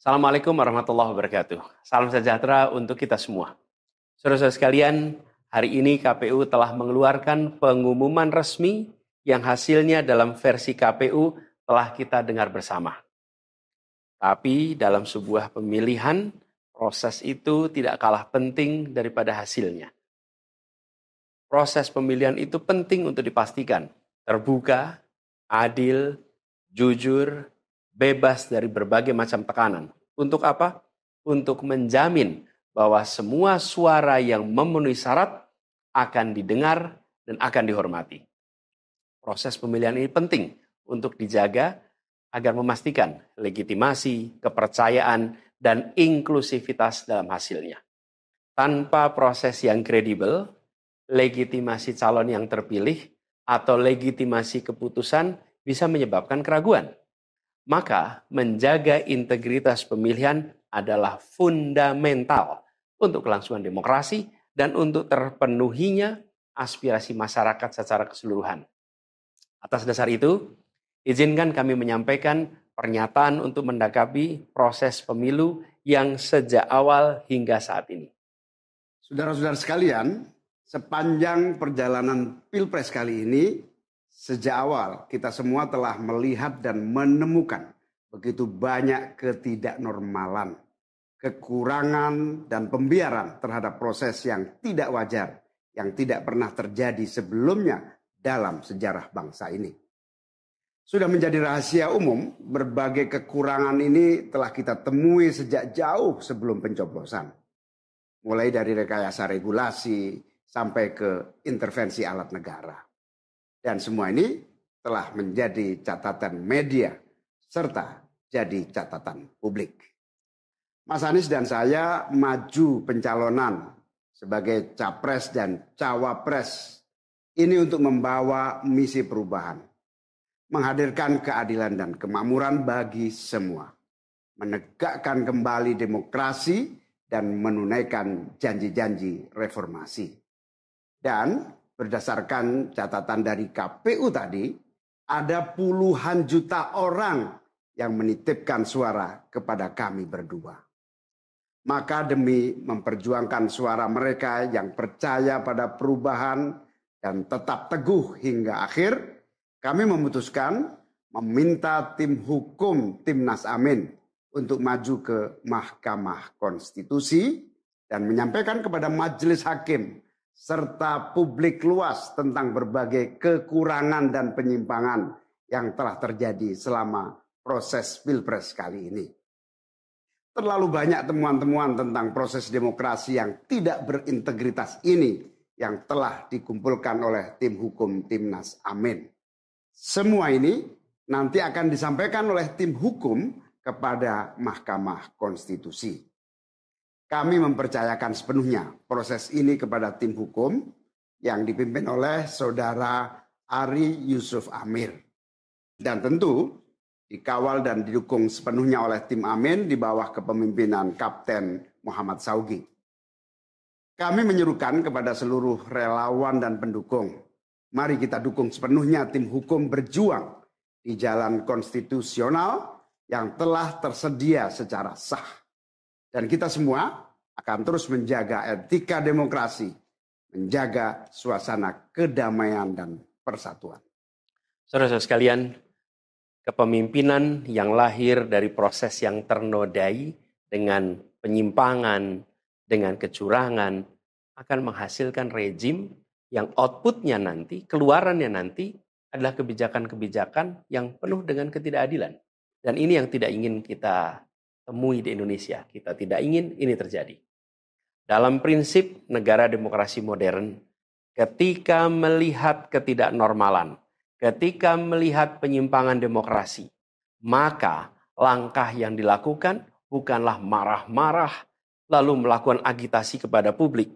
Assalamualaikum warahmatullahi wabarakatuh. Salam sejahtera untuk kita semua. Saudara-saudara sekalian, hari ini KPU telah mengeluarkan pengumuman resmi yang hasilnya dalam versi KPU telah kita dengar bersama. Tapi dalam sebuah pemilihan, proses itu tidak kalah penting daripada hasilnya. Proses pemilihan itu penting untuk dipastikan terbuka, adil, jujur, bebas dari berbagai macam tekanan. Untuk apa? Untuk menjamin bahwa semua suara yang memenuhi syarat akan didengar dan akan dihormati. Proses pemilihan ini penting untuk dijaga agar memastikan legitimasi, kepercayaan, dan inklusivitas dalam hasilnya. Tanpa proses yang kredibel, legitimasi calon yang terpilih atau legitimasi keputusan bisa menyebabkan keraguan. Maka menjaga integritas pemilihan adalah fundamental untuk kelangsungan demokrasi dan untuk terpenuhinya aspirasi masyarakat secara keseluruhan. Atas dasar itu, izinkan kami menyampaikan pernyataan untuk mendakapi proses pemilu yang sejak awal hingga saat ini. Saudara-saudara sekalian, sepanjang perjalanan Pilpres kali ini, sejak awal kita semua telah melihat dan menemukan begitu banyak ketidaknormalan, kekurangan dan pembiaran terhadap proses yang tidak wajar, yang tidak pernah terjadi sebelumnya dalam sejarah bangsa ini. Sudah menjadi rahasia umum, berbagai kekurangan ini telah kita temui sejak jauh sebelum pencoblosan. Mulai dari rekayasa regulasi sampai ke intervensi alat negara. Dan semua ini telah menjadi catatan media serta jadi catatan publik. Mas Anies dan saya maju pencalonan sebagai capres dan cawapres ini untuk membawa misi perubahan, menghadirkan keadilan dan kemakmuran bagi semua, menegakkan kembali demokrasi dan menunaikan janji-janji reformasi. Dan berdasarkan catatan dari KPU tadi, ada puluhan juta orang yang menitipkan suara kepada kami berdua. Maka demi memperjuangkan suara mereka yang percaya pada perubahan dan tetap teguh hingga akhir, kami memutuskan meminta tim hukum Timnas Amin untuk maju ke Mahkamah Konstitusi dan menyampaikan kepada majelis hakim serta publik luas tentang berbagai kekurangan dan penyimpangan yang telah terjadi selama proses Pilpres kali ini. Terlalu banyak temuan-temuan tentang proses demokrasi yang tidak berintegritas ini yang telah dikumpulkan oleh tim hukum Timnas Amin. Semua ini nanti akan disampaikan oleh tim hukum kepada Mahkamah Konstitusi. Kami mempercayakan sepenuhnya proses ini kepada tim hukum yang dipimpin oleh Saudara Ari Yusuf Amir. Dan tentu dikawal dan didukung sepenuhnya oleh tim Amin di bawah kepemimpinan Kapten Muhammad Saugi. Kami menyerukan kepada seluruh relawan dan pendukung, mari kita dukung sepenuhnya tim hukum berjuang di jalan konstitusional yang telah tersedia secara sah. Dan kita semua akan terus menjaga etika demokrasi, menjaga suasana kedamaian dan persatuan. Saudara-saudara sekalian, kepemimpinan yang lahir dari proses yang ternodai dengan penyimpangan, dengan kecurangan, akan menghasilkan rejim yang outputnya nanti, keluarannya nanti adalah kebijakan-kebijakan yang penuh dengan ketidakadilan. Dan ini yang tidak ingin kita temui di Indonesia. Kita tidak ingin ini terjadi. Dalam prinsip negara demokrasi modern, ketika melihat ketidaknormalan, ketika melihat penyimpangan demokrasi, maka langkah yang dilakukan bukanlah marah-marah lalu melakukan agitasi kepada publik.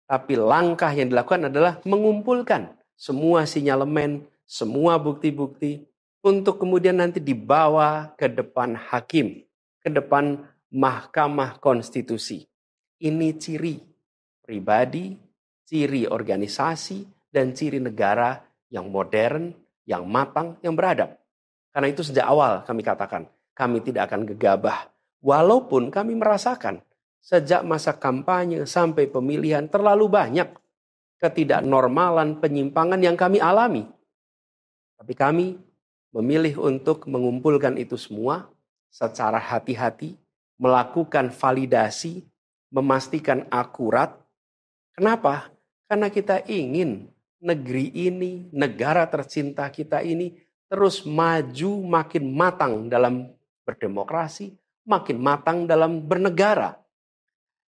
Tapi langkah yang dilakukan adalah mengumpulkan semua sinyalemen, semua bukti-bukti untuk kemudian nanti dibawa ke depan hakim, ke depan Mahkamah Konstitusi. Ini ciri pribadi, ciri organisasi, dan ciri negara yang modern, yang matang, yang beradab. Karena itu sejak awal kami katakan, kami tidak akan gegabah Walaupun kami merasakan sejak masa kampanye sampai pemilihan terlalu banyak ketidaknormalan, penyimpangan yang kami alami. Tapi kami memilih untuk mengumpulkan itu semua secara hati-hati, melakukan validasi, memastikan akurat. Kenapa? Karena kita ingin negeri ini, negara tercinta kita ini terus maju makin matang dalam berdemokrasi, makin matang dalam bernegara.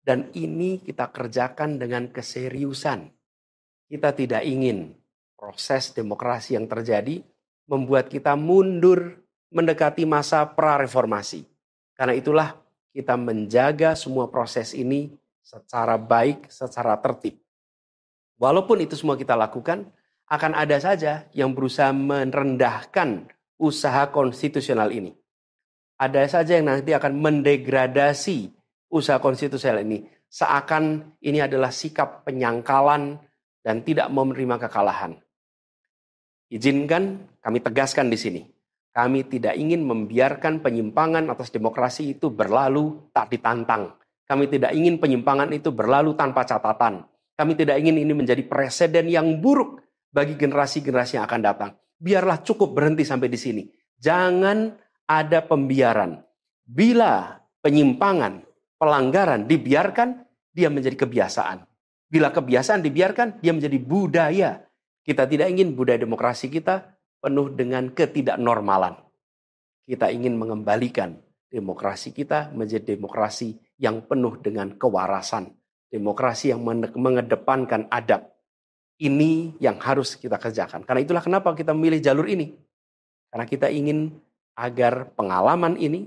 Dan ini kita kerjakan dengan keseriusan. Kita tidak ingin proses demokrasi yang terjadi membuat kita mundur mendekati masa prareformasi. Karena itulah kita menjaga semua proses ini secara baik, secara tertib. Walaupun itu semua kita lakukan, akan ada saja yang berusaha merendahkan usaha konstitusional ini. Ada saja yang nanti akan mendegradasi usaha konstitusional ini. Seakan ini adalah sikap penyangkalan dan tidak mau menerima kekalahan. Izinkan kami tegaskan di sini. Kami tidak ingin membiarkan penyimpangan atas demokrasi itu berlalu tak ditantang. Kami tidak ingin penyimpangan itu berlalu tanpa catatan. Kami tidak ingin ini menjadi presiden yang buruk bagi generasi-generasi yang akan datang. Biarlah cukup berhenti sampai di sini. Jangan ada pembiaran. Bila penyimpangan, pelanggaran dibiarkan, dia menjadi kebiasaan. Bila kebiasaan dibiarkan, dia menjadi budaya. Kita tidak ingin budaya demokrasi kita penuh dengan ketidaknormalan. Kita ingin mengembalikan demokrasi kita menjadi demokrasi yang penuh dengan kewarasan. Demokrasi yang mengedepankan adab. Ini yang harus kita kerjakan. Karena itulah kenapa kita memilih jalur ini. Karena kita ingin agar pengalaman ini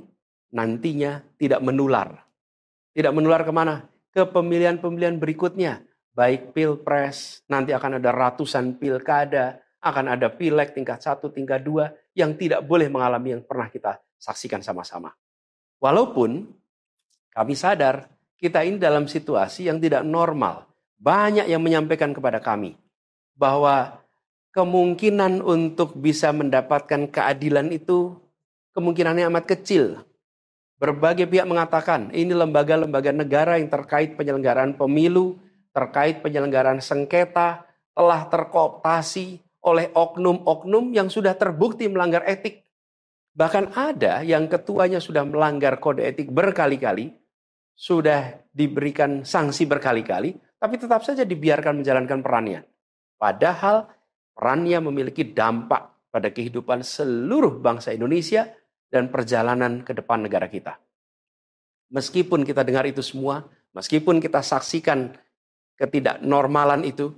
nantinya tidak menular. Tidak menular kemana? Ke pemilihan-pemilihan berikutnya. Baik pilpres, nanti akan ada ratusan pilkada, akan ada pileg tingkat 1, tingkat 2, yang tidak boleh mengalami yang pernah kita saksikan sama-sama. Walaupun kami sadar kita ini dalam situasi yang tidak normal. Banyak yang menyampaikan kepada kami bahwa kemungkinan untuk bisa mendapatkan keadilan itu kemungkinannya amat kecil. Berbagai pihak mengatakan ini lembaga-lembaga negara yang terkait penyelenggaraan pemilu, terkait penyelenggaraan sengketa, telah terkooptasi oleh oknum-oknum yang sudah terbukti melanggar etik. Bahkan ada yang ketuanya sudah melanggar kode etik berkali-kali, sudah diberikan sanksi berkali-kali, tapi tetap saja dibiarkan menjalankan perannya. Padahal perannya memiliki dampak pada kehidupan seluruh bangsa Indonesia dan perjalanan ke depan negara kita. Meskipun kita dengar itu semua, meskipun kita saksikan ketidaknormalan itu,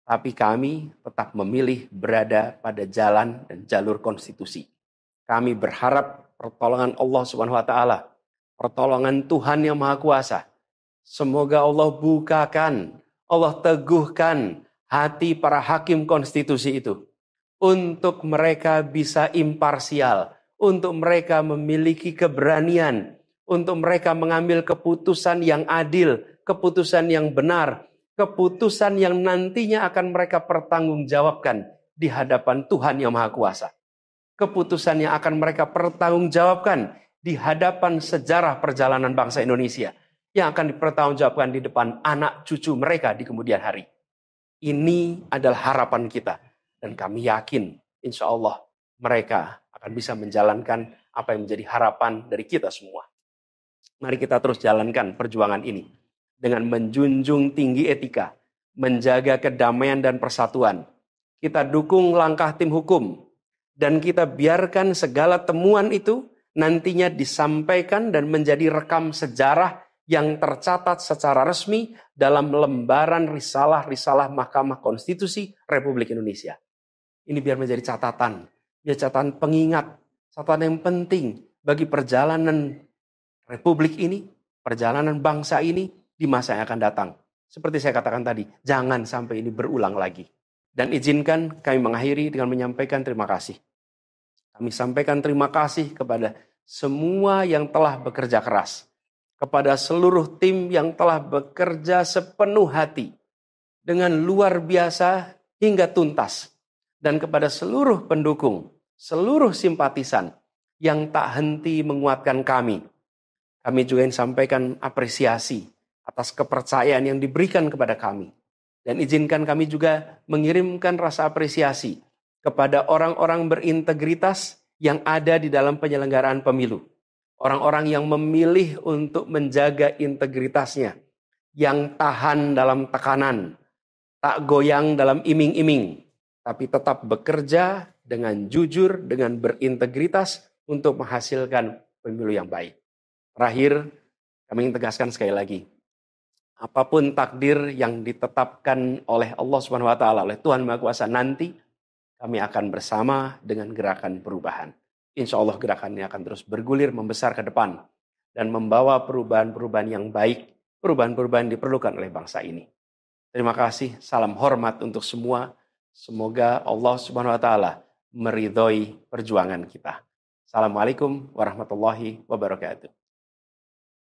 tapi kami tetap memilih berada pada jalan dan jalur konstitusi. Kami berharap pertolongan Allah Subhanahu wa taala, pertolongan Tuhan yang Maha Kuasa. Semoga Allah bukakan, Allah teguhkan hati para hakim konstitusi itu untuk mereka bisa imparsial, untuk mereka memiliki keberanian, untuk mereka mengambil keputusan yang adil, keputusan yang benar, keputusan yang nantinya akan mereka pertanggungjawabkan di hadapan Tuhan yang Maha Kuasa. Keputusan yang akan mereka pertanggungjawabkan di hadapan sejarah perjalanan bangsa Indonesia, yang akan dipertanggungjawabkan di depan anak cucu mereka di kemudian hari. Ini adalah harapan kita. Dan kami yakin, insya Allah mereka akan bisa menjalankan apa yang menjadi harapan dari kita semua. Mari kita terus jalankan perjuangan ini dengan menjunjung tinggi etika, menjaga kedamaian dan persatuan. Kita dukung langkah tim hukum, dan kita biarkan segala temuan itu nantinya disampaikan dan menjadi rekam sejarah yang tercatat secara resmi dalam lembaran risalah-risalah Mahkamah Konstitusi Republik Indonesia. Ini biar menjadi catatan, biar catatan pengingat, catatan yang penting bagi perjalanan Republik ini, perjalanan bangsa ini di masa yang akan datang. Seperti saya katakan tadi, jangan sampai ini berulang lagi. Dan izinkan kami mengakhiri dengan menyampaikan terima kasih. Kami sampaikan terima kasih kepada semua yang telah bekerja keras. Kepada seluruh tim yang telah bekerja sepenuh hati. Dengan luar biasa hingga tuntas. Dan kepada seluruh pendukung, seluruh simpatisan yang tak henti menguatkan kami. Kami juga ingin sampaikan apresiasi atas kepercayaan yang diberikan kepada kami. Dan izinkan kami juga mengirimkan rasa apresiasi kepada orang-orang berintegritas yang ada di dalam penyelenggaraan pemilu. Orang-orang yang memilih untuk menjaga integritasnya, yang tahan dalam tekanan, tak goyang dalam iming-iming, tapi tetap bekerja dengan jujur, dengan berintegritas untuk menghasilkan pemilu yang baik. Terakhir, kami ingin tegaskan sekali lagi, apapun takdir yang ditetapkan oleh Allah Subhanahu wa taala, oleh Tuhan Maha Kuasa nanti, kami akan bersama dengan gerakan perubahan. Insya Allah gerakan ini akan terus bergulir, membesar ke depan, dan membawa perubahan-perubahan yang baik, perubahan-perubahan yang diperlukan oleh bangsa ini. Terima kasih, salam hormat untuk semua. Semoga Allah Subhanahu wa taala meridhoi perjuangan kita. Assalamualaikum warahmatullahi wabarakatuh.